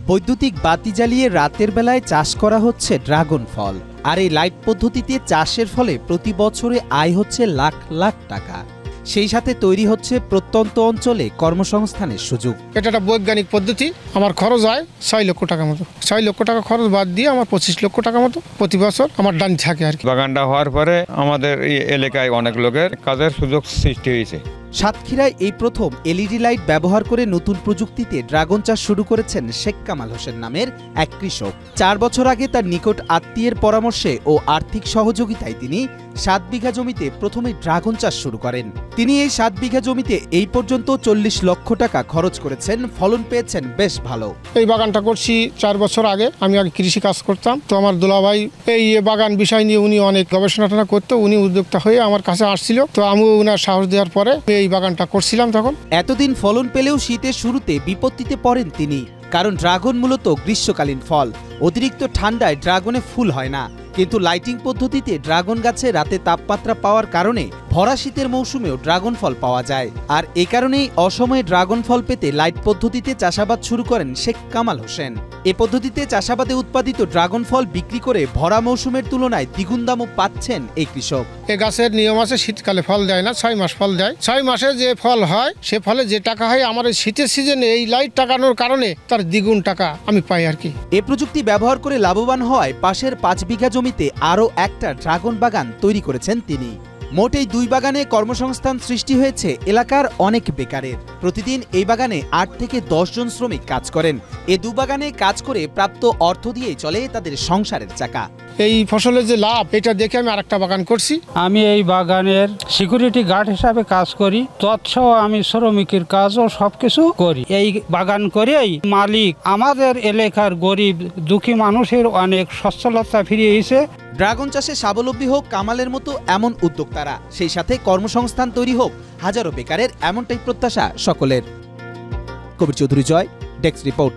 বৈদ্যুতিক বাতি জ্বালিয়ে রাতের বেলায় চাষ করা হচ্ছে ড্রাগন ফল। আর এই লাইট পদ্ধতিতে চাষের ফলে প্রতি বছরে আয় হচ্ছে লাখ লাখ টাকা। সেই সাথে তৈরি হচ্ছে প্রত্যন্ত অঞ্চলে কর্মসংস্থানের সুযোগ। এটা একটা বৈজ্ঞানিক পদ্ধতি। আমার খরচ হয় 6 লক্ষ টাকা মতো। 6 লক্ষ টাকা খরচ বাদ দিয়ে আমার 25 লক্ষ টাকা মতো প্রতি বছর আমার ডান থাকে আর কি। বাগানটা হওয়ার পরে আমাদের এই এলাকায় অনেক লোকের কাজের সুযোগ সৃষ্টি হয়েছে। সাতক্ষীরায় এই প্রথম এলইডি লাইট ব্যবহার করে নতুন প্রযুক্তিতে ড্রাগন চাষ শুরু করেছেন শেখ কামাল হোসেন নামের এক কৃষক। 4 বছর আগে তার নিকট আত্মীয়ের পরামর্শে ও আর্থিক সহযোগিতায় তিনি 7 বিঘা জমিতে প্রথমে ড্রাগন চাষ শুরু করেন। তিনি এই 7 বিঘা জমিতে এই পর্যন্ত 40 লক্ষ টাকা খরচ করেছেন, ফলন পেয়েছেন বেশ ভালো। এই বাগানটা করছি 4 বছর আগে। আমি আগে কৃষি কাজ করতাম, তো আমার দুলাভাই এই বাগান বিষয় নিয়ে উনি অনেক গবেষণা করতো। উনি উদ্যোক্তা হয়ে আমার কাছে আসছিল, তো আমিও উনার সাহস দেওয়ার পরে এই বাগানটা করছিলাম। তখন এতদিন ফলন পেলেও শীতের শুরুতে বিপত্তিতে পড়েন তিনি, কারণ ড্রাগন মূলত গ্রীষ্মকালীন ফল। অতিরিক্ত ঠান্ডায় ড্রাগনে ফুল হয় না, কিন্তু লাইটিং পদ্ধতিতে ড্রাগন গাছে রাতে তাপমাত্রা পাওয়ার কারণে ভরা শীতের মৌসুমেও ড্রাগন ফল পাওয়া যায়। আর এ কারণেই অসময়ে ড্রাগন ফল পেতে লাইট পদ্ধতিতে চাষাবাদ শুরু করেন শেখ কামাল হোসেন। এ পদ্ধতিতে চাষাবাদে উৎপাদিত ড্রাগন ফল বিক্রি করে ভরা মৌসুমের তুলনায় দ্বিগুণ দামও পাচ্ছেন এই কৃষক। এই গাছের নিয়ম আছে, শীতকালে ফল দেয় না, 6 মাস ফল দেয়। 6 মাসে যে ফল হয় সে ফলে যে টাকা হয় আমার এই শীতের সিজনে এই লাইট টাকানোর কারণে তার দ্বিগুণ টাকা আমি পাই আর কি। এ প্রযুক্তি ব্যবহার করে লাভবান হওয়ায় পাশের 5 বিঘা জমিতে আরও একটা ড্রাগন বাগান তৈরি করেছেন তিনি। মোট এই 2 বাগানে কর্মসংস্থান সৃষ্টি হয়েছে এলাকার অনেক বেকারের। প্রতিদিন এই বাগানে 8 থেকে 10 জন শ্রমিক কাজ করেন। এ 2 বাগানে কাজ করে প্রাপ্ত অর্থ দিয়েই চলে তাদের সংসারের চাকা। এই ফসলের যে লাভ, এটা দেখে আমি আরেকটা বাগান করছি। আমি এই বাগানের সিকিউরিটি গার্ড হিসাবে কাজ করি, তৎসহ আমি শ্রমিকের কাজও সবকিছু করি। এই বাগান করেই মালিক আমাদের এলাকার গরিব দুঃখী মানুষের অনেক সচ্ছলতা ফিরিয়েছে। ড্রাগন চাষে স্বাবলম্বী হোক কামালের মতো এমন উদ্যোক্তারা, সেই সাথে কর্মসংস্থান তৈরি হোক হাজারো বেকারের, এমনটাই প্রত্যাশা সকলের। কবির চৌধুরী জয়, ডেস্ক রিপোর্ট।